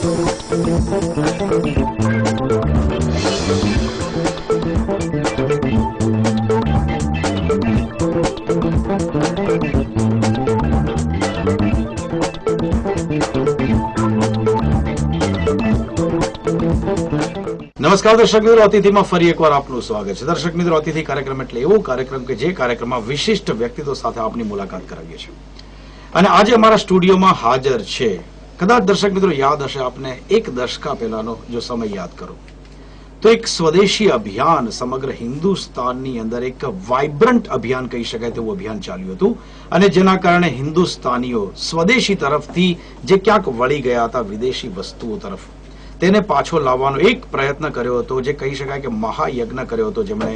નમસ્કાર દર્શક મિત્રો, અતિથિમાં ફરી એકવાર આપનું સ્વાગત છે. દર્શક મિત્રો, અતિથિ કાર્યક્રમ એટલે એવો કાર્યક્રમ કે જે કાર્યક્રમમાં વિશિષ્ટ વ્યક્તિત્વ સાથે આપની મુલાકાત કરાવીએ છીએ. અને આજે અમારા સ્ટુડિયોમાં હાજર છે, કદાચ દર્શક મિત્રો યાદ હશે આપને, એક દશકા પહેલાનો જો સમય યાદ કરો તો એક સ્વદેશી અભિયાન સમગ્ર હિન્દુસ્તાનની અંદર એક વાઇબ્રન્ટ અભિયાન કહી શકાય તેવું અભિયાન ચાલ્યું હતું. અને જેના કારણે હિન્દુસ્તાનીઓ સ્વદેશી તરફથી જે ક્યાંક વળી ગયા હતા વિદેશી વસ્તુઓ તરફ, તેને પાછો લાવવાનો એક પ્રયત્ન કર્યો હતો, જે કહી શકાય કે મહાયજ્ઞ કર્યો હતો, જેમણે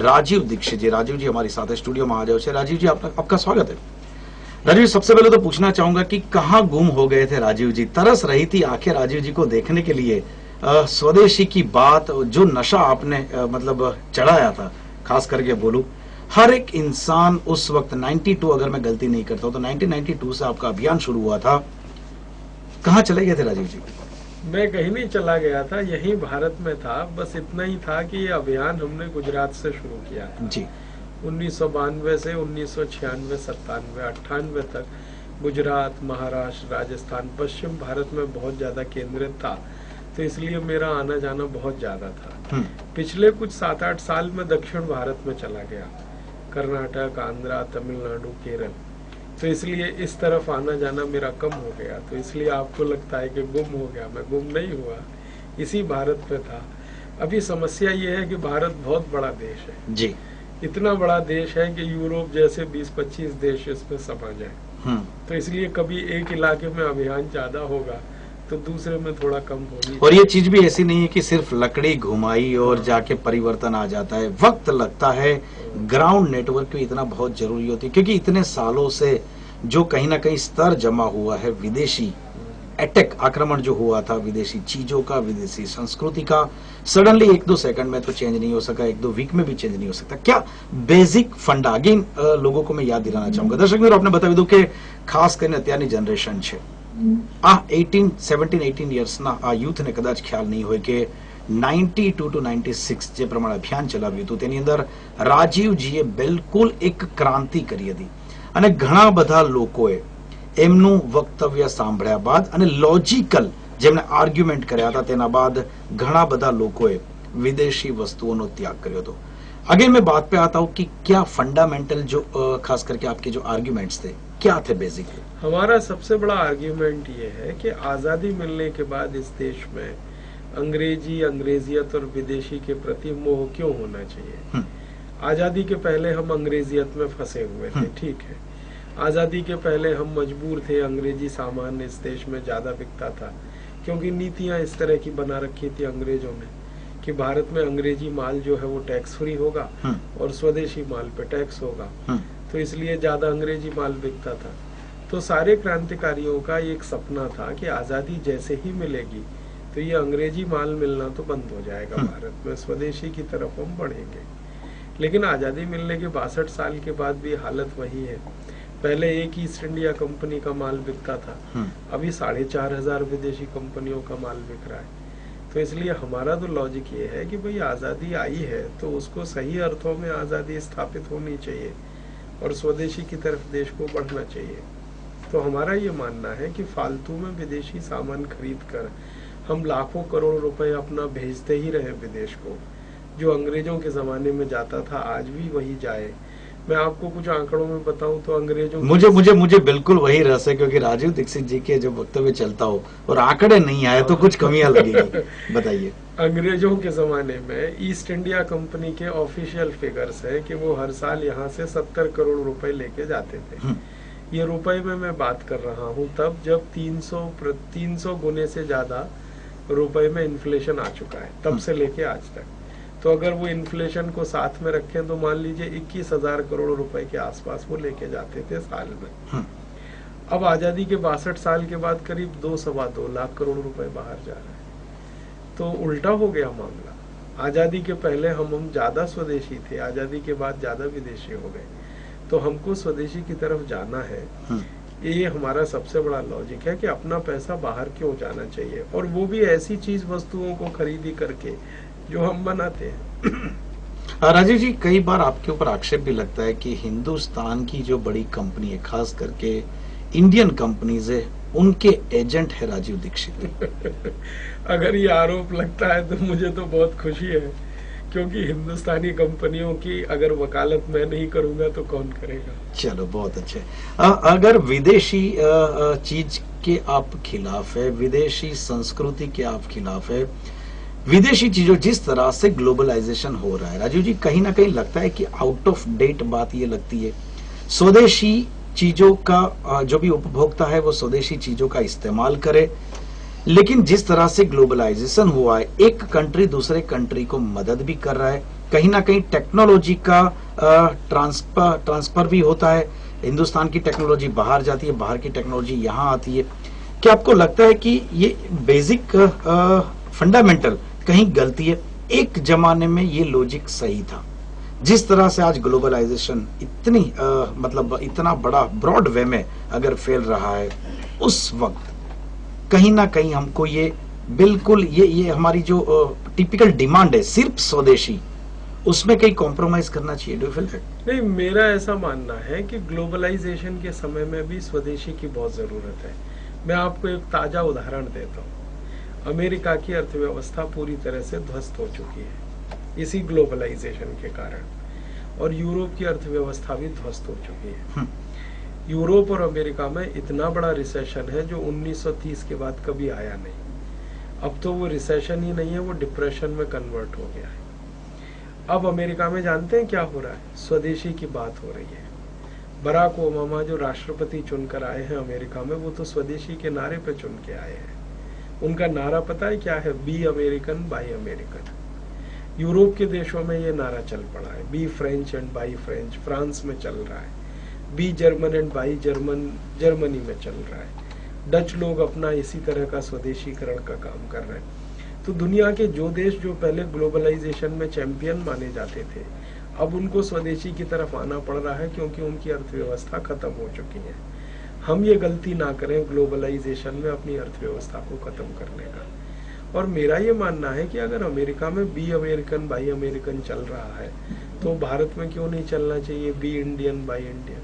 राजीव दीक्षित जी. राजीव जी हमारे साथ स्टूडियो में आ जाओ. राजीव जी आपका स्वागत है. राजीव, सबसे पहले तो पूछना चाहूंगा कि कहाँ गुम हो गए थे राजीव जी? तरस रही थी आंखें राजीव जी को देखने के लिए. स्वदेशी की बात, जो नशा आपने मतलब चढ़ाया था, खास करके बोलूं, हर एक इंसान उस वक्त 92, अगर मैं गलती नहीं करता हूं तो 1992 से आपका अभियान शुरू हुआ था. कहाँ चले गए थे राजीव जी? मैं कहीं नहीं चला गया था, यहीं भारत में था. बस इतना ही था कि ये अभियान हमने गुजरात से शुरू किया था जी. 1992 से 1996, 97, 98 तक गुजरात, महाराष्ट्र, राजस्थान, पश्चिम भारत में बहुत ज्यादा केंद्रित था, तो इसलिए मेरा आना जाना बहुत ज्यादा था. पिछले कुछ 7-8 साल में दक्षिण भारत में चला गया, कर्नाटक, आंध्रा, तमिलनाडु, केरल. तो इसलिए इस तरफ आना जाना मेरा कम हो गया. तो इसलिए आपको लगता है कि गुम हो गया. मैं गुम नहीं हुआ, इसी भारत में था. अभी समस्या ये है कि भारत बहुत बड़ा देश है जी. इतना बड़ा देश है कि यूरोप जैसे 20-25 देश इसमें समा जाए. तो इसलिए कभी एक इलाके में अभियान ज्यादा होगा तो दूसरे में थोड़ा कम होगी. और ये चीज भी ऐसी नहीं है कि सिर्फ लकड़ी घुमाई और जाके परिवर्तन आ जाता है. वक्त लगता है. ग्राउंड नेटवर्क भी इतना बहुत जरूरी होती है, क्योंकि इतने सालों से जो कहीं ना कहीं स्तर जमा हुआ है, विदेशी अटैक, आक्रमण जो हुआ था, विदेशी चीजों का, विदेशी संस्कृति का, सडनली 1-2 सेकंड में तो चेंज नहीं हो सका, 1-2 वीक में भी चेंज नहीं हो सकता. क्या बेसिक फंडा, अगेन लोगों को मैं याद दिलाना चाहूंगा. दर्शक मित्रों, आपने बतावी दू कि खास કરીને અત્યારની જનરેશન છે, આ 17-18 યર્સના આ યુથને કદાચ ખ્યાલ નહીં હોય કે 92 to 96 જે પ્રમાણે અભિયાન ચલાવ્યું હતું, તેની અંદર રાજીવજીએ બિલકુલ એક ક્રાંતિ કરી હતી. અને ઘણા બધા લોકોએ એમનું વક્તવ્ય સાંભળ્યા બાદ અને લોજિકલ જેમણે આર્ગ્યુમેન્ટ કર્યા હતા, તેના બાદ ઘણા બધા લોકોએ વિદેશી વસ્તુઓનો ત્યાગ કર્યો હતો. अगेन मैं बात पे आता हूँ कि क्या फंडामेंटल जो खास करके आपके जो आर्ग्यूमेंट्स थे, क्या थे बेसिक? हमारा सबसे बड़ा आर्ग्यूमेंट ये है कि आजादी मिलने के बाद इस देश में अंग्रेजी, अंग्रेजियत और विदेशी के प्रति मोह क्यों होना चाहिए. आजादी के पहले हम अंग्रेजियत में फंसे हुए थे, ठीक है. आजादी के पहले हम मजबूर थे, अंग्रेजी सामान इस देश में ज्यादा बिकता था, क्योंकि नीतियां इस तरह की बना रखी थी अंग्रेजों ने कि भारत में अंग्रेजी माल जो है वो टैक्स फ्री होगा और स्वदेशी माल पे टैक्स होगा. तो इसलिए ज्यादा अंग्रेजी माल बिकता था. तो सारे क्रांतिकारियों का एक सपना था कि आजादी जैसे ही मिलेगी तो ये अंग्रेजी माल मिलना तो बंद हो जाएगा भारत में, स्वदेशी की तरफ हम बढ़ेंगे. लेकिन आजादी मिलने के 62 साल के बाद भी हालत वही है. पहले एक ईस्ट इंडिया कंपनी का माल बिकता था, अभी 4,500 विदेशी कंपनियों का माल बिक रहा है. तो इसलिए हमारा तो लॉजिक ये है कि भाई आजादी आई है तो उसको सही अर्थों में आजादी स्थापित होनी चाहिए और स्वदेशी की तरफ देश को बढ़ना चाहिए. तो हमारा ये मानना है कि फालतू में विदेशी सामान खरीद कर हम लाखों करोड़ रुपए अपना भेजते ही रहे विदेश को. जो अंग्रेजों के जमाने में जाता था आज भी वही जाए. मैं आपको कुछ आंकड़ों में बताऊं तो अंग्रेजों मुझे बिल्कुल वही रस है, क्योंकि राजीव दीक्षित जी के जो वक्तव्य चलता हो और आंकड़े नहीं आए तो कुछ कमियां लगेगी. बताइए. अंग्रेजों के जमाने में ईस्ट इंडिया कंपनी के ऑफिशियल फिगर्स है कि वो हर साल यहाँ से 70 करोड़ रुपए लेके जाते थे. ये रुपए में मैं बात कर रहा हूँ तब जब 300 गुने से ज्यादा रुपए में इन्फ्लेशन आ चुका है, तब से लेके आज तक. तो अगर वो इन्फ्लेशन को साथ में रखें तो मान लीजिए 21,000 करोड़ रुपए के आसपास वो लेके जाते थे साल में. अब आजादी के 62 साल के बाद करीब 2-2.25 लाख करोड़ रुपए बाहर जा रहे हैं. तो उल्टा हो गया मामला. आजादी के पहले हम ज्यादा स्वदेशी थे, आजादी के बाद ज्यादा विदेशी हो गए. तो हमको स्वदेशी की तरफ जाना है. ये हमारा सबसे बड़ा लॉजिक है कि अपना पैसा बाहर क्यों जाना चाहिए, और वो भी ऐसी चीज वस्तुओं को खरीदी करके जो हम बनाते हैं। राजीव जी, कई बार आपके ऊपर आक्षेप भी लगता है कि हिंदुस्तान की जो बड़ी कंपनी है, खास करके इंडियन कंपनीज है, उनके एजेंट है राजीव दीक्षित। अगर ये आरोप लगता है तो मुझे तो बहुत खुशी है, क्योंकि हिंदुस्तानी कंपनियों की अगर वकालत मैं नहीं करूंगा तो कौन करेगा। चलो, बहुत अच्छे। अगर विदेशी चीज के आप खिलाफ है, विदेशी संस्कृति के आप खिलाफ है, विदेशी चीजों जिस तरह से ग्लोबलाइजेशन हो रहा है राजीव जी, कहीं ना कहीं लगता है कि आउट ऑफ डेट बात ये लगती है। स्वदेशी चीजों का जो भी उपभोक्ता है वो स्वदेशी चीजों का इस्तेमाल करे, लेकिन जिस तरह से ग्लोबलाइजेशन हुआ है, एक कंट्री दूसरे कंट्री को मदद भी कर रहा है, कहीं ना कहीं टेक्नोलॉजी का ट्रांसफर भी होता है। हिंदुस्तान की टेक्नोलॉजी बाहर जाती है, बाहर की टेक्नोलॉजी यहाँ आती है। क्या आपको लगता है कि ये बेसिक फंडामेंटल कहीं गलती है? एक जमाने में ये लॉजिक सही था, जिस तरह से आज ग्लोबलाइजेशन इतनी मतलब इतना बड़ा ब्रॉड वे में अगर फैल रहा है, उस वक्त कहीं ना कहीं हमको ये बिल्कुल ये हमारी जो टिपिकल डिमांड है सिर्फ स्वदेशी, उसमें कहीं कॉम्प्रोमाइज करना चाहिए? Do you feel that? नहीं, मेरा ऐसा मानना है कि ग्लोबलाइजेशन के समय में भी स्वदेशी की बहुत जरूरत है। मैं आपको एक ताजा उदाहरण देता हूँ। अमेरिका की अर्थव्यवस्था पूरी तरह से ध्वस्त हो चुकी है इसी ग्लोबलाइजेशन के कारण, और यूरोप की अर्थव्यवस्था भी ध्वस्त हो चुकी है। यूरोप और अमेरिका में इतना बड़ा रिसेशन है जो 1930 के बाद कभी आया नहीं। अब तो वो रिसेशन ही नहीं है, वो डिप्रेशन में कन्वर्ट हो गया है। अब अमेरिका में जानते हैं क्या हो रहा है? स्वदेशी की बात हो रही है। बराक ओबामा जो राष्ट्रपति चुनकर आए हैं अमेरिका में, वो तो स्वदेशी के नारे पे चुन के आए हैं। उनका नारा पता है क्या है? Be American buy American. Europe के देशों में ये नारा चल पड़ा है, be French and buy French. France में चल रहा है, be German and buy German Germany में चल रहा है। डच लोग अपना इसी तरह का स्वदेशीकरण का काम कर रहे हैं। तो दुनिया के जो देश जो पहले ग्लोबलाइजेशन में चैंपियन माने जाते थे, अब उनको स्वदेशी की तरफ आना पड़ रहा है, क्योंकि उनकी अर्थव्यवस्था खत्म हो चुकी है। हम ये गलती ना करें ग्लोबलाइजेशन में अपनी अर्थव्यवस्था को खत्म करने का। और मेरा ये मानना है कि अगर अमेरिका में बी अमेरिकन बाई अमेरिकन चल रहा है, तो भारत में क्यों नहीं चलना चाहिए बी इंडियन बाई इंडियन?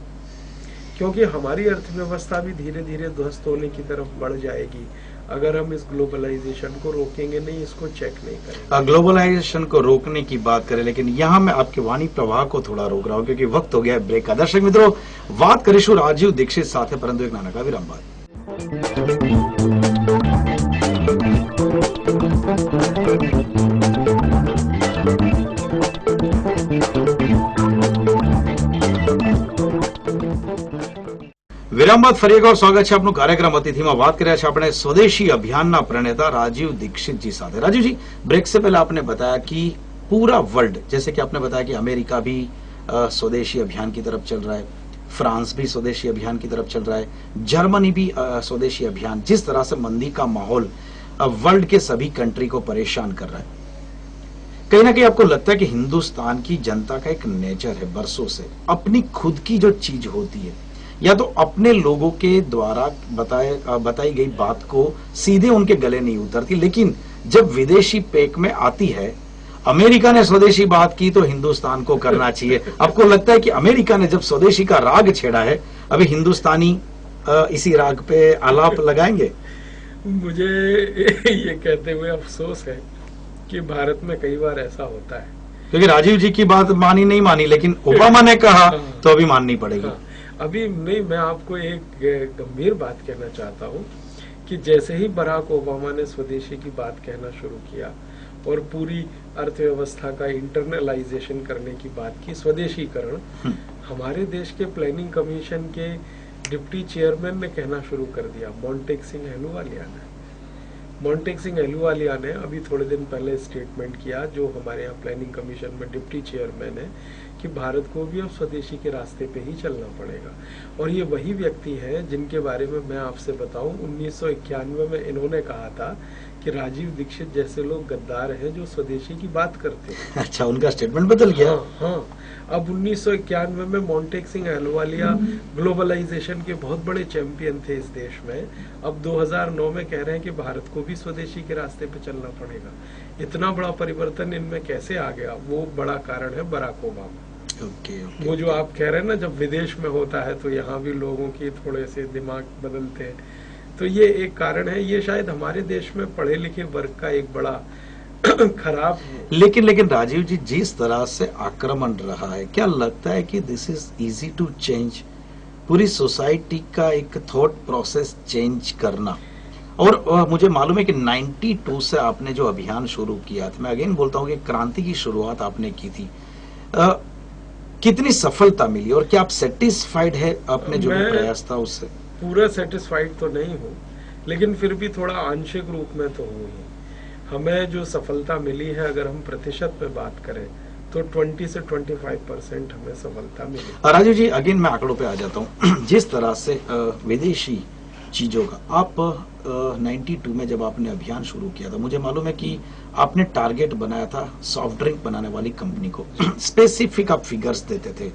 क्योंकि हमारी अर्थव्यवस्था भी धीरे धीरे ध्वस्त होने की तरफ बढ़ जाएगी अगर हम इस ग्लोबलाइजेशन को रोकेंगे नहीं, इसको चेक नहीं करेंगे। ग्लोबलाइजेशन को रोकने की बात करें, लेकिन यहाँ मैं आपके वाणी प्रवाह को थोड़ा रोक रहा हूँ क्योंकि वक्त हो गया है ब्रेक का। दर्शक मित्रों, बात करीશું राजीव दीक्षित સાથે, પરંતુ એક નાનકડા વિરામ બાદ। વિરામ બાદ ફરી એકવાર સ્વાગત છે આપનું કાર્યક્રમ અતિથિમાં। વાત કર્યા છે આપણે સ્વદેશી અભિયાનના પ્રણેતા રાજીવ दीक्षित जी સાથે। राजीव जी, ब्रेक से पहले आपने बताया कि पूरा वर्ल्ड, जैसे कि आपने बताया कि अमेरिका भी स्वदेशी अभियान की तरफ चल रहा है, फ्रांस भी स्वदेशी अभियान की तरफ चल रहा है, जर्मनी भी स्वदेशी अभियान, जिस तरह से मंदी का माहौल वर्ल्ड के सभी कंट्री को परेशान कर रहा है, कहीं ना कहीं आपको लगता है कि हिंदुस्तान की जनता का एक नेचर है बरसों से, अपनी खुद की जो चीज होती है या तो अपने लोगों के द्वारा बताई गई बात को सीधे उनके गले नहीं उतरती, लेकिन जब विदेशी पेक में आती है, अमेरिका ने स्वदेशी बात की तो हिंदुस्तान को करना चाहिए। आपको लगता है कि अमेरिका ने जब स्वदेशी का राग छेड़ा है, अभी हिंदुस्तानी इसी राग पे आलाप लगाएंगे? मुझे ये कहते हुए अफसोस है कि भारत में कई बार ऐसा होता है, क्योंकि राजीव जी की बात मानी नहीं मानी, लेकिन ओबामा ने कहा तो अभी माननी पड़ेगी। अभी नहीं, मैं आपको एक गंभीर बात कहना चाहता हूँ कि जैसे ही बराक ओबामा ने स्वदेशी की बात कहना शुरू किया और पूरी अर्थव्यवस्था का इंटरनलाइजेशन करने की बात की, स्वदेशीकरण, हमारे देश के प्लानिंग कमीशन के डिप्टी चेयरमैन ने कहना शुरू कर दिया, मोंटेक सिंह अहलूवालिया ने। मोंटेक सिंह अहलूवालिया ने अभी थोड़े दिन पहले स्टेटमेंट किया, जो हमारे यहाँ प्लानिंग कमीशन में डिप्टी चेयरमैन है, कि भारत को भी अब स्वदेशी के रास्ते पे ही चलना पड़ेगा। और ये वही व्यक्ति है जिनके बारे में मैं आपसे बताऊं, 1991 में इन्होंने कहा था कि राजीव दीक्षित जैसे लोग गद्दार हैं जो स्वदेशी की बात करते हैं। अच्छा, उनका स्टेटमेंट बदल गया। हाँ। अब 1991 में मोंटेक सिंह अहलुवालिया ग्लोबलाइजेशन के बहुत बड़े चैंपियन थे इस देश में। अब 2009 में कह रहे हैं कि भारत को भी स्वदेशी के रास्ते पे चलना पड़ेगा। इतना बड़ा परिवर्तन इनमें कैसे आ गया? वो बड़ा कारण है बराक ओबामा। वो जो आप कह रहे हैं ना, जब विदेश में होता है तो यहाँ भी लोगों की थोड़े से दिमाग बदलते हैं, तो ये एक कारण है। ये शायद हमारे देश में पढ़े लिखे वर्ग का एक बड़ा खराब। लेकिन राजीव जी, जिस तरह से आक्रमण रहा है, क्या लगता है कि this is easy to change? पूरी सोसाइटी का एक थॉट प्रोसेस चेंज करना। और मुझे मालूम है कि 92 से आपने जो अभियान शुरू किया था, मैं अगेन बोलता हूँ कि क्रांति की शुरुआत आपने की थी, कितनी सफलता मिली और क्या आप सेटिस्फाइड है आपने जो भी प्रयास था उससे? पूरा सेटिस्फाइड तो नहीं हूँ, लेकिन फिर भी थोड़ा आंशिक रूप में तो हूँ ही। हमें जो सफलता मिली है, अगर हम प्रतिशत पे बात करें तो 20 से 25% हमें सफलता मिली। राजीव जी, अगेन मैं आंकड़ों पे आ जाता हूँ। जिस तरह से विदेशी चीजों का आप 92 में जब आपने अभियान शुरू किया था, मुझे मालूम है कि आपने टारगेट बनाया था सॉफ्ट ड्रिंक बनाने वाली कंपनी को, स्पेसिफिक आप फिगर्स देते थे।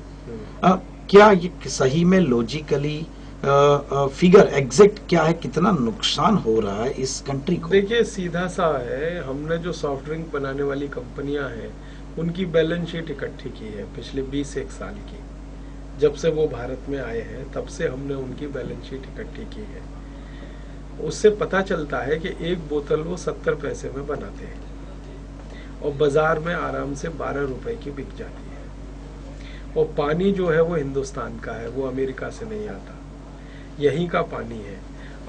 क्या ये सही में लॉजिकली फिगर एग्जैक्ट क्या है, कितना नुकसान हो रहा है इस कंट्री को? देखिए, सीधा सा है, हमने जो सॉफ्ट ड्रिंक बनाने वाली कंपनियां हैं उनकी बैलेंस शीट इकट्ठी की है पिछले 20-1 साल की। जब से वो भारत में आए हैं तब से हमने उनकी बैलेंस शीट इकट्ठी की है। उससे पता चलता है कि एक बोतल वो 70 पैसे में बनाते हैं और बाजार में आराम से 12 रुपए की बिक जाती है। और पानी जो है वो हिंदुस्तान का है, वो अमेरिका से नहीं आता, यहीं का पानी है।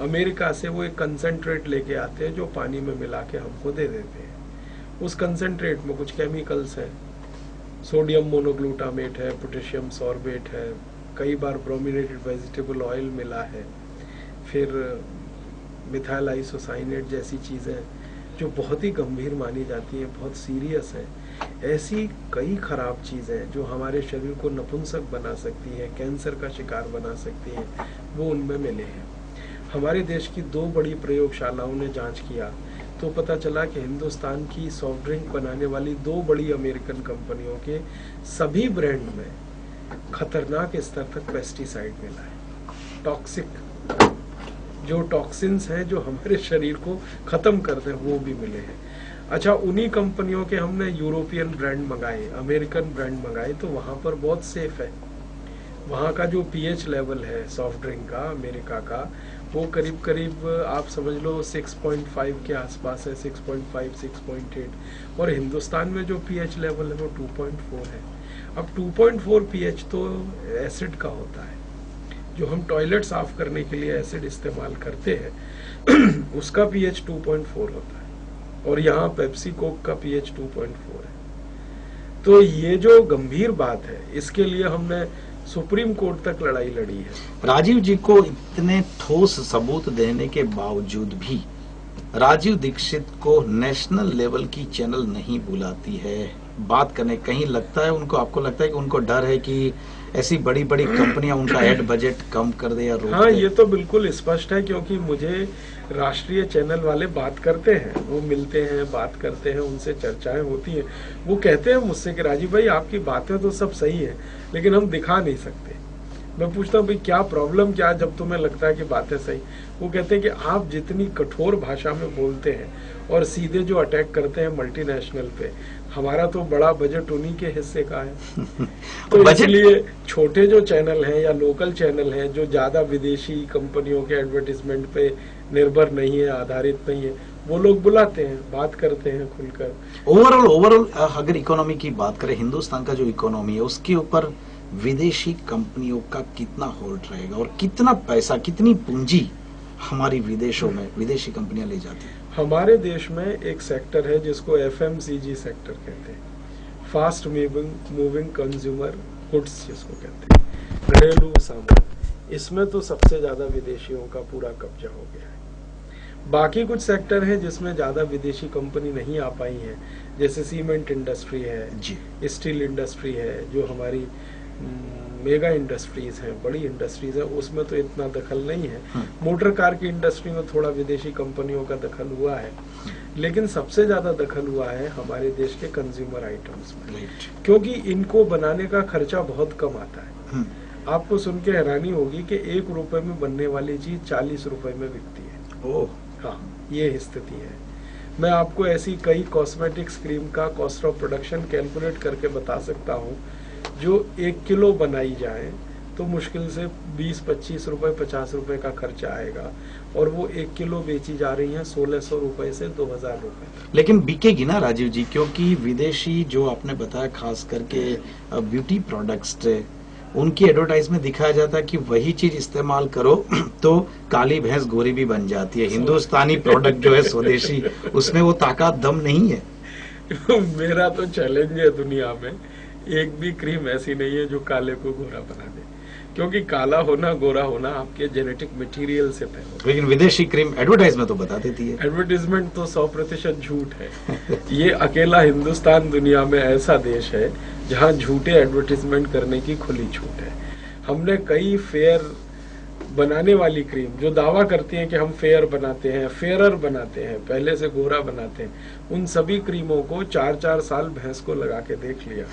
अमेरिका से वो एक कंसंट्रेट लेके आते हैं जो पानी में मिला के हमको दे देते हैं। उस कंसंट्रेट में कुछ केमिकल्स हैं, सोडियम मोनोग्लूटामेट है, पोटेशियम सॉर्बेट है, कई बार ब्रोमिनेटेड वेजिटेबल ऑयल मिला है, फिर मिथाइल आइसोसाइनेट जैसी चीज़ें जो बहुत ही गंभीर मानी जाती हैं, बहुत सीरियस हैं। ऐसी कई खराब चीज़ें जो हमारे शरीर को नपुंसक बना सकती हैं, कैंसर का शिकार बना सकती हैं, वो उनमें मिले हैं। हमारे देश की 2 बड़ी प्रयोगशालाओं ने जांच किया तो पता चला कि हिंदुस्तान की सॉफ्ट ड्रिंक बनाने वाली 2 बड़ी अमेरिकन कंपनियों के सभी ब्रांड में खतरनाक स्तर तक पेस्टिसाइड मिला है। टॉक्सिक जो टॉक्सिन्स हैं जो हमारे शरीर को खत्म करते हैं, वो भी मिले हैं। अच्छा, उन्हीं कंपनियों के हमने यूरोपियन ब्रांड मंगाए, अमेरिकन ब्रांड मंगाए, तो वहां पर बहुत सेफ है। वहाँ का जो पीएच लेवल है सॉफ्ट ड्रिंक का अमेरिका का, वो करीब करीब आप समझ लो 6.5 के आसपास है, 6.5, 6.8। और हिंदुस्तान में जो पीएच लेवल है वो 2.4 है। अब 2.4 पीएच तो एसिड का होता है, जो हम टॉयलेट साफ करने के लिए एसिड इस्तेमाल करते हैं उसका पीएच 2.4 होता है, और यहाँ पेप्सी कोक का पीएच 2.4 है। तो ये जो गंभीर बात है, इसके लिए हमने सुप्रीम कोर्ट तक लड़ाई लड़ी है। राजीव जी को इतने ठोस सबूत देने के बावजूद भी राजीव दीक्षित को नेशनल लेवल की चैनल नहीं बुलाती है बात करने। कहीं लगता है उनको, आपको लगता है कि उनको डर है कि ऐसी बड़ी बड़ी कंपनियां उनका एड बजट कम कर दे या रोक दे? हाँ, ये तो बिल्कुल स्पष्ट है, क्योंकि मुझे राष्ट्रीय चैनल वाले बात करते हैं, वो मिलते हैं, बात करते हैं, उनसे चर्चाएं होती हैं। वो कहते हैं मुझसे कि राजीव भाई, आपकी बातें तो सब सही है, लेकिन हम दिखा नहीं सकते। मैं पूछता हूँ भाई क्या प्रॉब्लम क्या, जब तुम्हें लगता है कि बातें सही? वो कहते हैं कि आप जितनी कठोर भाषा में बोलते हैं और सीधे जो अटैक करते हैं मल्टीनेशनल पे, हमारा तो बड़ा बजट उन्हीं के हिस्से का है। तो इसलिए छोटे जो चैनल हैं या लोकल चैनल हैं जो ज्यादा विदेशी कंपनियों के एडवर्टीजमेंट पे निर्भर नहीं है, आधारित नहीं है, वो लोग बुलाते हैं, बात करते हैं खुलकर। ओवरऑल अगर इकोनॉमी की बात करें, हिंदुस्तान का जो इकोनॉमी है उसके ऊपर विदेशी कंपनियों का कितना होल्ड रहेगा और कितना पैसा, कितनी पूंजी हमारी विदेशों में विदेशी कंपनियां ले जाती है? हमारे देश में एक सेक्टर है जिसको FMCG सेक्टर कहते हैं, फास्ट मूविंग कंज्यूमर गुड्स जिसको कहते हैं, घरेलू सामान। इसमें तो सबसे ज्यादा विदेशियों का पूरा कब्जा हो गया है। बाकी कुछ सेक्टर है जिसमें ज्यादा विदेशी कंपनी नहीं आ पाई है, जैसे सीमेंट इंडस्ट्री है, स्टील इंडस्ट्री है, जो हमारी मेगा इंडस्ट्रीज हैं, बड़ी इंडस्ट्रीज है, उसमें तो इतना दखल नहीं है। मोटर कार की इंडस्ट्री में थोड़ा विदेशी कंपनियों का दखल हुआ है, लेकिन सबसे ज्यादा दखल हुआ है हमारे देश के कंज्यूमर आइटम्स में, क्योंकि इनको बनाने का खर्चा बहुत कम आता है। आपको सुन के हैरानी होगी कि 1 रुपए में बनने वाली चीज 40 रुपए में बिकती है। ओह, हाँ, ये स्थिति है। मैं आपको ऐसी कई कॉस्मेटिक्स क्रीम का कॉस्ट ऑफ प्रोडक्शन कैलकुलेट करके बता सकता हूँ, जो 1 किलो बनाई जाए तो मुश्किल से 20-25 रुपए 50 रुपए का खर्चा आएगा, और वो 1 किलो बेची जा रही है 1600 रुपए से 2000 रुपए। लेकिन बिकेगी ना राजीव जी, क्योंकि विदेशी जो आपने बताया खास करके ब्यूटी प्रोडक्ट्स उनकी एडवर्टाइज में दिखाया जाता है कि वही चीज इस्तेमाल करो तो काली भैंस गोरी भी बन जाती है। हिंदुस्तानी प्रोडक्ट जो है स्वदेशी, उसमें वो ताकत दम नहीं है। मेरा तो चैलेंज है, दुनिया में एक भी क्रीम ऐसी नहीं है जो काले को गोरा बना दे, क्योंकि काला होना गोरा होना आपके जेनेटिक मटेरियल से तय होता है। लेकिन विदेशी क्रीम एडवर्टाइज में तो बता देती है। एडवर्टीजमेंट तो 100% झूठ है। ये अकेला हिंदुस्तान दुनिया में ऐसा देश है जहां झूठे एडवर्टीजमेंट करने की खुली छूट है। हमने कई फेयर बनाने वाली क्रीम जो दावा करती हैं कि हम फेयर बनाते हैं, फेयरर बनाते हैं, पहले से गोरा बनाते हैं, उन सभी क्रीमों को 4-4 साल भैंस को लगा के देख लिया,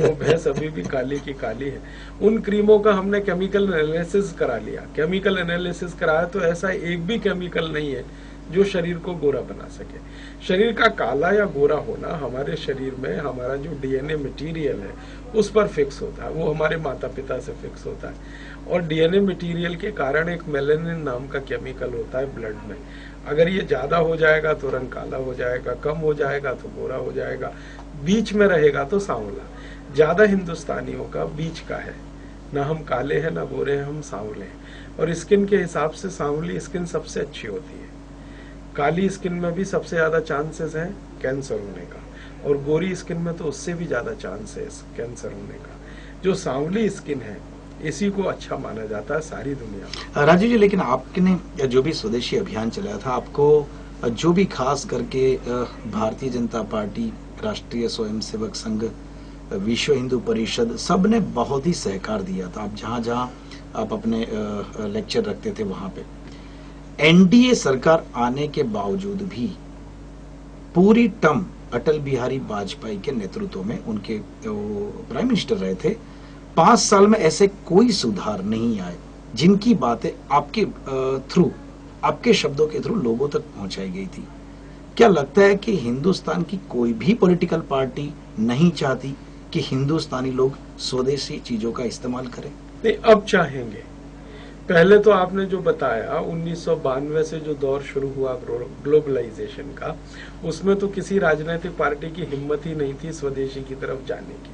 वो भैंस अभी भी काली की काली है। उन क्रीमों का हमने केमिकल एनालिसिस करा लिया। केमिकल एनालिसिस कराया तो ऐसा एक भी केमिकल नहीं है जो शरीर को गोरा बना सके। शरीर का काला या गोरा होना हमारे शरीर में हमारा जो डीएनए मटेरियल है उस पर फिक्स होता है, वो हमारे माता पिता से फिक्स होता है। और डीएनए मटेरियल के कारण एक मेलानिन नाम का केमिकल होता है ब्लड में। अगर ये ज्यादा हो जाएगा तो रंग काला हो जाएगा, कम हो जाएगा तो गोरा हो जाएगा, बीच में रहेगा तो सांवला। ज्यादा हिंदुस्तानियों का बीच का है, ना हम काले हैं ना गोरे हैं, हम सांवले हैं। और स्किन के हिसाब से सांवली स्किन सबसे अच्छी होती है। काली स्किन में भी सबसे ज्यादा चांसेस है कैंसर होने का, और गोरी स्किन में तो उससे भी ज्यादा चांस है कैंसर होने का। जो सांवली स्किन है इसी को अच्छा माना जाता है सारी दुनिया में। राजीव जी, लेकिन आपने जो भी स्वदेशी अभियान चलाया था, आपको जो भी खास करके भारतीय जनता पार्टी, राष्ट्रीय स्वयंसेवक संघ, विश्व हिंदू परिषद, सब ने बहुत ही सहकार दिया था। आप जहां जहां आप अपने लेक्चर रखते थे वहां पे एनडीए सरकार आने के बावजूद भी पूरी टर्म अटल बिहारी वाजपेयी के नेतृत्व में उनके प्राइम मिनिस्टर रहे थे। 5 साल में ऐसे कोई सुधार नहीं आए जिनकी बातें आपके थ्रू, आपके शब्दों के थ्रू लोगों तक पहुंचाई गई थी। क्या लगता है कि हिंदुस्तान की कोई भी पॉलिटिकल पार्टी नहीं चाहती कि हिंदुस्तानी लोग स्वदेशी चीजों का इस्तेमाल करें? नहीं, अब चाहेंगे। पहले तो आपने जो बताया 1992 से जो दौर शुरू हुआ ग्लोबलाइजेशन का, उसमें तो किसी राजनीतिक पार्टी की हिम्मत ही नहीं थी स्वदेशी की तरफ जाने की।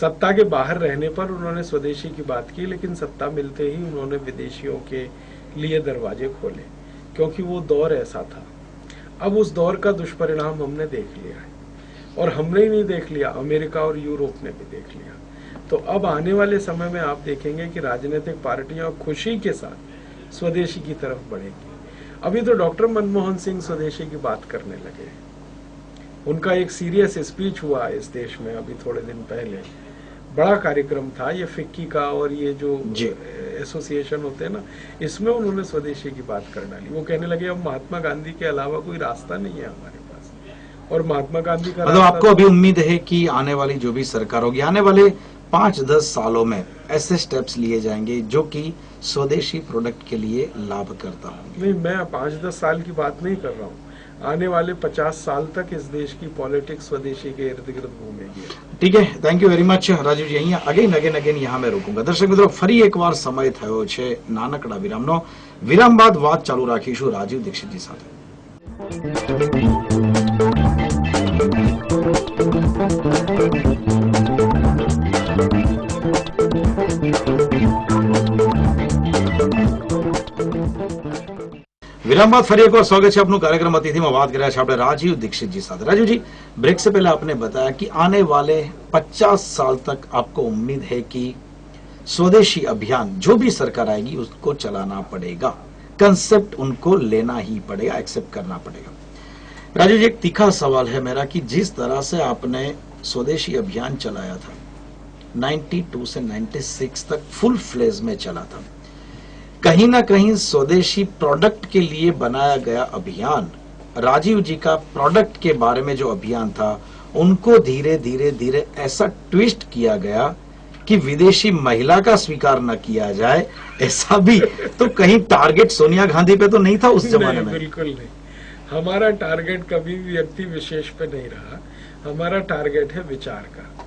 सत्ता के बाहर रहने पर उन्होंने स्वदेशी की बात की, लेकिन सत्ता मिलते ही उन्होंने विदेशियों के लिए दरवाजे खोले, क्योंकि वो दौर ऐसा था। अब उस दौर का दुष्परिणाम हमने देख लिया है, और हमने ही नहीं देख लिया, अमेरिका और यूरोप ने भी देख लिया। तो अब आने वाले समय में आप देखेंगे कि राजनीतिक पार्टियां खुशी के साथ स्वदेशी की तरफ बढ़ेंगी। अभी तो डॉक्टर मनमोहन सिंह स्वदेशी की बात करने लगे। उनका एक सीरियस स्पीच हुआ इस देश में अभी थोड़े दिन पहले, बड़ा कार्यक्रम था ये फिक्की का, और ये जो एसोसिएशन होते हैं ना, इसमें उन्होंने स्वदेशी की बात कर डाली। वो कहने लगे अब महात्मा गांधी के अलावा कोई रास्ता नहीं है हमारे पास, और महात्मा गांधी का मतलब आपको अभी उम्मीद है कि आने वाली जो भी सरकार होगी, आने वाले 5-10 सालों में ऐसे स्टेप्स लिए जाएंगे जो कि स्वदेशी प्रोडक्ट के लिए लाभ करता होंगे? नहीं, मैं 5-10 साल की बात नहीं कर रहा हूँ। आने वाले 50 साल तक इस देश की पॉलिटिक्स स्वदेशी के इर्द गिर्द घूमेगी। ठीक है, thank you very much Rajiv ji. અહીંયા અગેન यहाँ मैं रोकूंगा। दर्शक मित्रों, ફરી એકવાર સમય થયો છે નાનકડા વિરામનો। વિરામ બાદ વાત ચાલુ રાખીશું રાજીવ દીક્ષિતજી સાથે। વિરામ બાદ ફરી એકવાર સ્વાગત છે આપનું કાર્યક્રમ અતિથિમાં। વાત કર્યા છે આપણે રાજીવ દીક્ષિતજી સાથે। राजीव जी, ब्रेक से पहले आपने बताया कि आने वाले 50 साल तक आपको उम्मीद है कि स्वदेशी अभियान जो भी सरकार आएगी उसको चलाना पड़ेगा, कंसेप्ट उनको लेना ही पड़ेगा, एक्सेप्ट करना पड़ेगा। राजीव जी, एक तीखा सवाल है मेरा कि जिस तरह से आपने स्वदेशी अभियान चलाया था 92 से 96 तक फुल फ्लेज में चला था। कहीं ना कहीं स्वदेशी प्रोडक्ट के लिए बनाया गया अभियान, राजीव जी का प्रोडक्ट के बारे में जो अभियान था, उनको धीरे धीरे धीरे ऐसा ट्विस्ट किया गया कि विदेशी महिला का स्वीकार न किया जाए, ऐसा भी तो कहीं टारगेट सोनिया गांधी पे तो नहीं था उस जमाने में? बिल्कुल नहीं। हमारा टारगेट कभी भी व्यक्ति विशेष पे नहीं रहा, हमारा टारगेट है विचार का।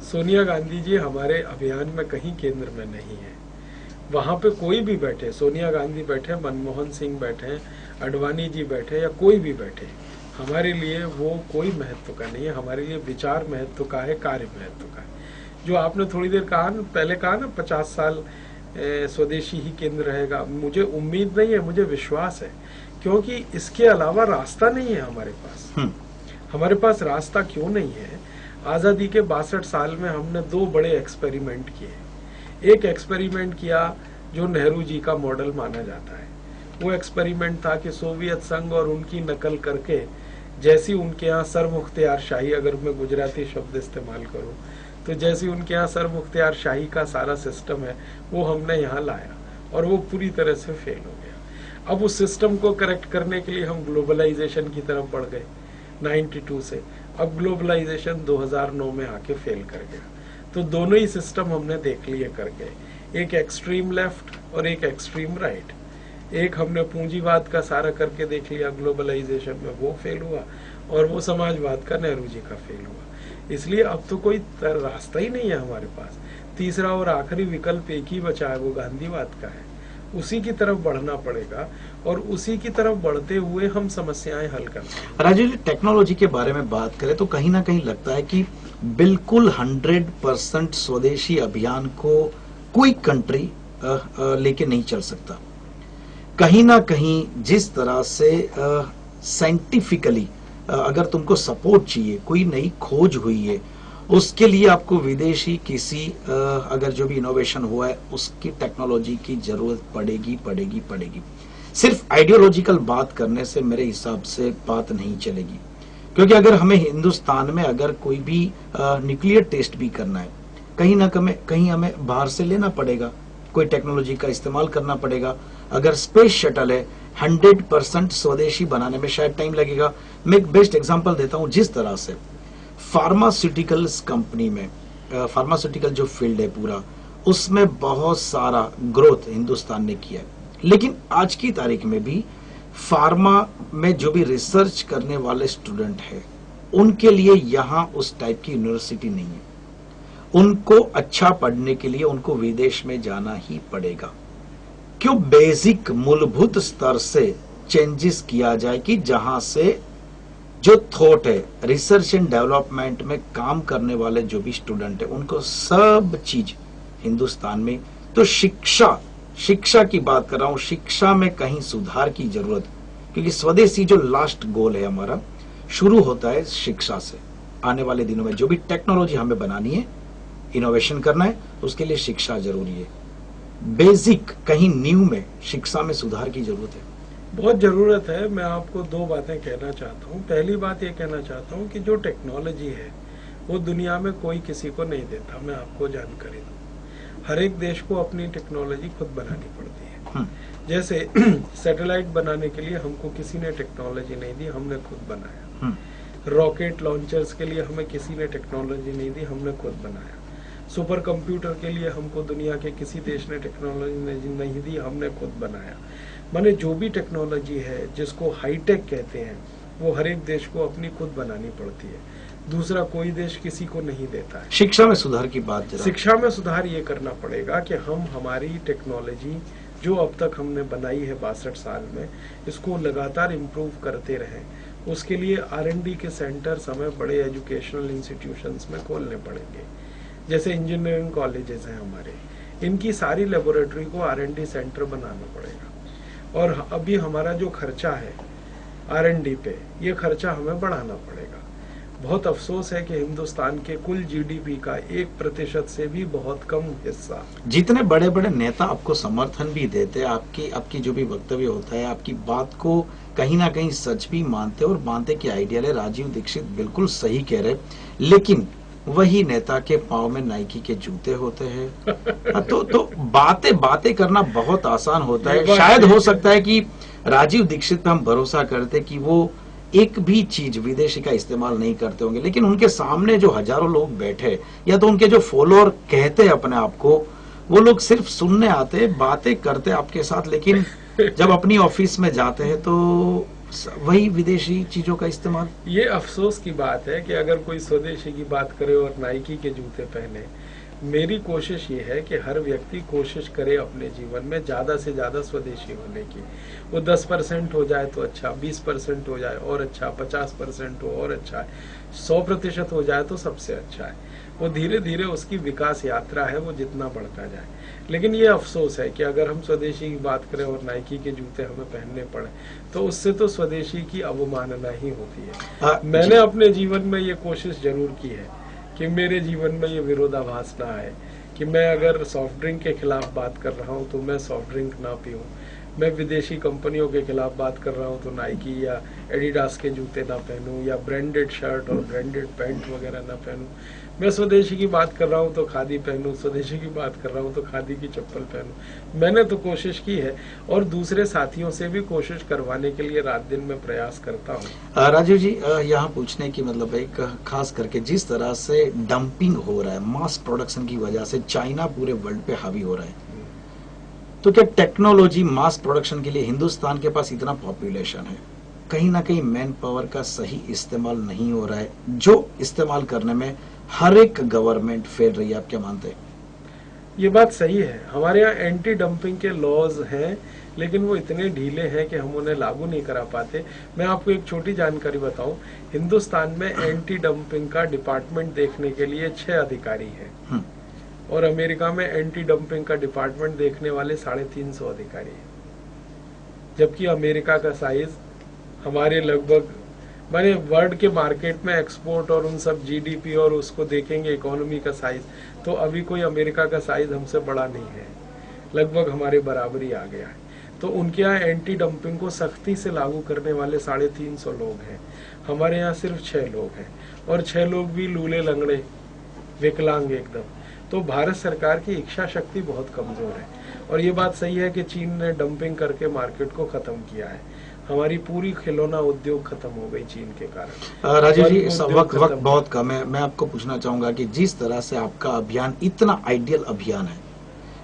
सोनिया गांधी जी हमारे अभियान में कहीं केंद्र में नहीं है। वहां पे कोई भी बैठे, सोनिया गांधी बैठे, मनमोहन सिंह बैठे, अडवाणी जी बैठे या कोई भी बैठे, हमारे लिए वो कोई महत्व का नहीं है। हमारे लिए विचार महत्व का है, कार्य महत्व का है। जो आपने थोड़ी देर कहा ना, पहले कहा ना 50 साल स्वदेशी ही केंद्र रहेगा, मुझे उम्मीद नहीं है, मुझे विश्वास है, क्योंकि इसके अलावा रास्ता नहीं है हमारे पास। हमारे पास रास्ता क्यों नहीं है? आजादी के 62 साल में हमने 2 बड़े एक्सपेरिमेंट किए। एक एक्सपेरिमेंट किया जो नेहरू जी का मॉडल माना जाता है। वो एक्सपेरिमेंट था कि सोवियत संघ और उनकी नकल करके, जैसी उनके यहाँ सरमुख्तियार शाही, अगर मैं गुजराती शब्द इस्तेमाल करूं तो जैसी उनके यहाँ सरमुख्तियार शाही का सारा सिस्टम है, वो हमने यहाँ लाया और वो पूरी तरह से फेल हो गया। अब उस सिस्टम को करेक्ट करने के लिए हम ग्लोबलाइजेशन की तरफ बढ़ गए 92 से। अब ग्लोबलाइजेशन 2009 में आके फेल कर गया। तो दोनों ही सिस्टम हमने देख लिए कर गए, एक एक्सट्रीम लेफ्ट और एक एक्सट्रीम राइट। एक हमने पूंजीवाद का सारा करके देख लिया ग्लोबलाइजेशन में, वो फेल हुआ, और वो समाजवाद का नेहरू जी का फेल हुआ। इसलिए अब तो कोई रास्ता ही नहीं है हमारे पास। तीसरा और आखिरी विकल्प एक ही बचा है, वो गांधीवाद का है। उसी की तरफ बढ़ना पड़ेगा और उसी की तरफ बढ़ते हुए हम समस्याएं हल करना। राजीव जी, टेक्नोलॉजी के बारे में बात करें तो कहीं ना कहीं लगता है कि बिल्कुल 100% स्वदेशी अभियान को कोई कंट्री लेके नहीं चल सकता। कहीं ना कहीं जिस तरह से साइंटिफिकली अगर तुमको सपोर्ट चाहिए, कोई नई खोज हुई है, उसके लिए आपको विदेशी किसी अगर जो भी इनोवेशन हुआ है उसकी टेक्नोलॉजी की जरूरत पड़ेगी। सिर्फ आइडियोलॉजिकल बात करने से मेरे हिसाब से बात नहीं चलेगी, क्योंकि अगर हमें हिंदुस्तान में अगर कोई भी न्यूक्लियर टेस्ट भी करना है, कहीं ना कहीं हमें बाहर से लेना पड़ेगा, कोई टेक्नोलॉजी का इस्तेमाल करना पड़ेगा। अगर स्पेस शटल है 100% स्वदेशी बनाने में शायद टाइम लगेगा। मैं एक बेस्ट एग्जांपल देता हूं, जिस तरह से फार्मास्यूटिकल्स कंपनी में, फार्मास्यूटिकल जो फील्ड है पूरा, उसमें बहुत सारा ग्रोथ हिंदुस्तान ने किया है, लेकिन आज की तारीख में भी फार्मा में जो भी रिसर्च करने वाले स्टूडेंट हैं, उनके लिए यहाँ उस टाइप की यूनिवर्सिटी नहीं है। उनको अच्छा पढ़ने के लिए उनको विदेश में जाना ही पड़ेगा। क्यों बेसिक मूलभूत स्तर से चेंजेस किया जाए कि जहां से जो थॉट है, रिसर्च एंड डेवलपमेंट में काम करने वाले जो भी स्टूडेंट है, उनको सब चीज हिंदुस्तान में। तो शिक्षा की बात कर रहा हूं, शिक्षा में कहीं सुधार की जरूरत, क्योंकि स्वदेशी जो लास्ट गोल है हमारा शुरू होता है शिक्षा से। आने वाले दिनों में जो भी टेक्नोलॉजी हमें बनानी है, इनोवेशन करना है, उसके लिए शिक्षा जरूरी है। बेसिक कहीं नींव में शिक्षा में सुधार की जरूरत है, बहुत जरूरत है। मैं आपको 2 बातें कहना चाहता हूँ। पहली बात ये कहना चाहता हूँ कि जो टेक्नोलॉजी है वो दुनिया में कोई किसी को नहीं देता। मैं आपको जानकारी दूं, हर एक देश को अपनी टेक्नोलॉजी खुद बनानी पड़ती है। जैसे सैटेलाइट बनाने के लिए हमको किसी ने टेक्नोलॉजी नहीं दी, हमने खुद बनाया। रॉकेट लॉन्चर्स के लिए हमें किसी ने टेक्नोलॉजी नहीं दी, हमने खुद बनाया। सुपर कंप्यूटर के लिए हमको दुनिया के किसी देश ने टेक्नोलॉजी नहीं दी, हमने खुद बनाया। माने जो भी टेक्नोलॉजी है जिसको हाईटेक कहते हैं, वो हर एक देश को अपनी खुद बनानी पड़ती है। दूसरा कोई देश किसी को नहीं देता है। शिक्षा में सुधार की बात जरा। शिक्षा में सुधार ये करना पड़ेगा कि हम हमारी टेक्नोलॉजी जो अब तक हमने बनाई है 62 साल में, इसको लगातार इम्प्रूव करते रहें। उसके लिए R&D के सेंटर्स हमें बड़े एजुकेशनल इंस्टीट्यूशंस में खोलने पड़ेंगे। जैसे इंजीनियरिंग कॉलेजेस हैं हमारे, इनकी सारी लेबोरेटरी को R&D सेंटर बनाना पड़ेगा। और अभी हमारा जो खर्चा है R&D पे, ये खर्चा हमें बढ़ाना पड़ेगा। बहुत अफसोस है कि हिंदुस्तान के कुल GDP का 1% से भी बहुत कम हिस्सा। जितने बड़े बड़े नेता आपको समर्थन भी देते हैं, आपकी जो भी वक्तव्य होता है, आपकी बात को कहीं ना कहीं सच भी मानते और मानते कि आइडियल है। राजीव दीक्षित बिल्कुल सही कह रहे, लेकिन वही नेता के पांव में नाइकी के जूते होते हैं। तो बातें करना बहुत आसान होता है। शायद हो सकता है कि राजीव दीक्षित पे हम भरोसा करते कि वो एक भी चीज विदेशी का इस्तेमाल नहीं करते होंगे, लेकिन उनके सामने जो हजारों लोग बैठे या तो उनके जो फॉलोअर कहते अपने आप को, वो लोग सिर्फ सुनने आते, बातें करते आपके साथ, लेकिन जब अपनी ऑफिस में जाते हैं तो वही विदेशी चीजों का इस्तेमाल। ये अफसोस की बात है कि अगर कोई स्वदेशी की बात करे और नाइकी के जूते पहने। मेरी कोशिश ये है कि हर व्यक्ति कोशिश करे अपने जीवन में ज्यादा से ज्यादा स्वदेशी होने की। वो 10% हो जाए तो अच्छा, 20% हो जाए और अच्छा, 50% हो और अच्छा है, 100% हो जाए तो सबसे अच्छा है। वो धीरे धीरे उसकी विकास यात्रा है, वो जितना बढ़ता जाए। लेकिन ये अफसोस है कि अगर हम स्वदेशी की बात करें और नाइकी के जूते हमें पहनने पड़े तो उससे तो स्वदेशी की अवमानना ही होती है। मैंने अपने जीवन में ये कोशिश जरूर की है कि मेरे जीवन में ये विरोधाभास ना आए कि मैं अगर सॉफ्ट ड्रिंक के खिलाफ बात कर रहा हूँ तो मैं सॉफ्ट ड्रिंक ना पीऊँ, मैं विदेशी कंपनियों के खिलाफ बात कर रहा हूँ तो नाइकी या एडिडास के जूते ना पहनूं या ब्रांडेड शर्ट और ब्रांडेड पैंट वगैरह ना पहनूं। मैं स्वदेशी की बात कर रहा हूँ तो खादी पहनूं, स्वदेशी की बात कर रहा हूँ तो खादी की चप्पल पहनूं। मैंने तो कोशिश की है और दूसरे साथियों से भी कोशिश करवाने के लिए रात दिन में प्रयास करता हूँ। राजीव जी, यहाँ पूछने की मतलब एक खास करके जिस तरह से डंपिंग हो रहा है, मास प्रोडक्शन की वजह से चाइना पूरे वर्ल्ड पे हावी हो रहा है, तो क्या टेक्नोलॉजी मास प्रोडक्शन के लिए हिंदुस्तान के पास इतना पॉपुलेशन है, कहीं ना कहीं मैन पावर का सही इस्तेमाल नहीं हो रहा है, जो इस्तेमाल करने में हर एक गवर्नमेंट फेल रही है? आप क्या मानते हैं? ये बात सही है। हमारे यहाँ एंटी डंपिंग के लॉज हैं, लेकिन वो इतने ढीले हैं कि हम उन्हें लागू नहीं करा पाते। मैं आपको एक छोटी जानकारी बताऊं, हिंदुस्तान में एंटी डंपिंग का डिपार्टमेंट देखने के लिए 6 अधिकारी हैं और अमेरिका में एंटी डंपिंग का डिपार्टमेंट देखने वाले 350 अधिकारी हैं। जबकि अमेरिका का साइज हमारे लगभग, माने वर्ल्ड के मार्केट में एक्सपोर्ट और उन सब जीडीपी और उसको देखेंगे इकोनॉमी का साइज, तो अभी कोई अमेरिका का साइज हमसे बड़ा नहीं है, लगभग हमारे बराबरी आ गया है। तो उनके यहाँ एंटी डंपिंग को सख्ती से लागू करने वाले 350 लोग हैं, हमारे यहाँ सिर्फ 6 लोग हैं और 6 लोग भी लूले लंगड़े विकलांग एकदम। तो भारत सरकार की इच्छा शक्ति बहुत कमजोर है और ये बात सही है कि चीन ने डंपिंग करके मार्केट को खत्म किया है। हमारी पूरी खिलौना उद्योग खत्म हो गई चीन के कारण। राजीव जी, वक्त बहुत कम है। मैं आपको पूछना चाहूंगा कि जिस तरह से आपका अभियान इतना आइडियल अभियान है,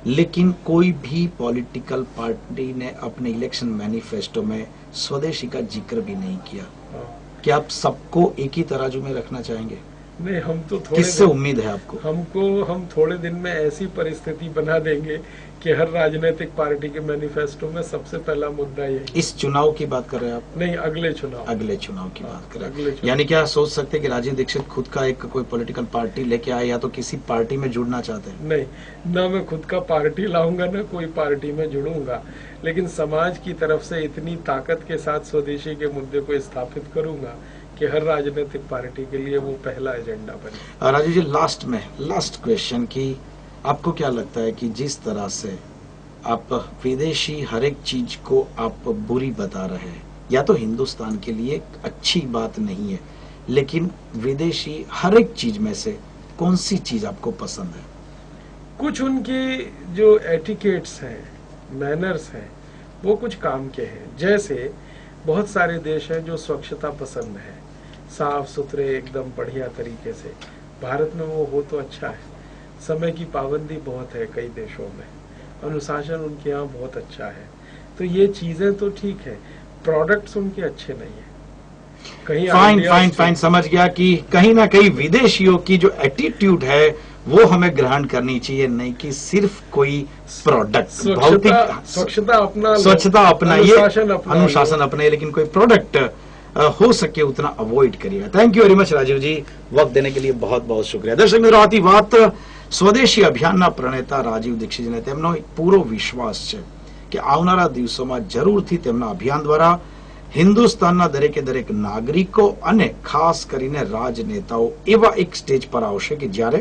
लेकिन कोई भी पॉलिटिकल पार्टी ने अपने इलेक्शन मैनिफेस्टो में स्वदेशी का जिक्र भी नहीं किया, क्या आप सबको एक ही तराजू में रखना चाहेंगे? नहीं, हम तो थोड़े, किससे उम्मीद है आपको? हम थोड़े दिन में ऐसी परिस्थिति बना देंगे कि हर राजनीतिक पार्टी के मैनिफेस्टो में सबसे पहला मुद्दा ये। इस चुनाव की बात कर रहे हैं आप? नहीं, अगले चुनाव की बात कर रहे हैं। यानी क्या सोच सकते हैं कि राजीव दीक्षित खुद का एक कोई पॉलिटिकल पार्टी लेके आए या तो किसी पार्टी में जुड़ना चाहते हैं? नहीं, ना मैं खुद का पार्टी लाऊंगा ना कोई पार्टी में जुड़ूंगा, लेकिन समाज की तरफ से इतनी ताकत के साथ स्वदेशी के मुद्दे को स्थापित करूंगा कि हर राजनीतिक पार्टी के लिए वो पहला एजेंडा बने। राजीव जी, लास्ट क्वेश्चन की आपको क्या लगता है कि जिस तरह से आप विदेशी हर एक चीज को आप बुरी बता रहे हैं, या तो हिंदुस्तान के लिए अच्छी बात नहीं है, लेकिन विदेशी हर एक चीज में से कौन सी चीज आपको पसंद है? कुछ उनकी जो एटिकेट्स हैं, मैनर्स हैं, वो कुछ काम के हैं। जैसे बहुत सारे देश हैं जो स्वच्छता पसंद है, साफ सुथरे एकदम बढ़िया तरीके से। भारत में वो हो तो अच्छा है। समय की पाबंदी बहुत है कई देशों में, अनुशासन उनके यहाँ बहुत अच्छा है। तो ये चीजें तो ठीक है, प्रोडक्ट्स उनके अच्छे नहीं है। कहीं फाइन समझ गया कि कहीं ना कहीं विदेशियों की जो एटीट्यूड है वो हमें ग्रहण करनी चाहिए, नहीं कि सिर्फ कोई प्रोडक्ट। स्वच्छता अपना, अनुशासन अपना, लेकिन कोई प्रोडक्ट हो सके उतना अवॉइड करिएगा। Thank you very much Rajiv ji, वक्त देने के लिए बहुत बहुत शुक्रिया। दर्शक મિત્રો, આથી વાત સ્વદેશી અભિયાનના પ્રણેતા રાજીવ દીક્ષિતજીને તેમનો પૂરો વિશ્વાસ છે કે આવનારા દિવસોમાં જરૂરથી તેમના અભિયાન દ્વારા હિન્દુસ્તાનના દરેકે દરેક નાગરિકો અને ખાસ કરીને રાજનેતાઓ એવા એક સ્ટેજ પર આવશે કે જ્યારે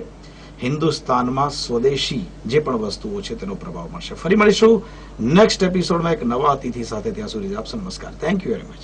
હિન્દુસ્તાનમાં સ્વદેશી જે પણ વસ્તુઓ છે તેનો પ્રભાવ મળશે। ફરી મળીશું નેક્સ્ટ એપિસોડમાં એક નવા અતિથિ સાથે। ત્યાં સુધી આપ સૌ નમસ્કાર। Thank you very much.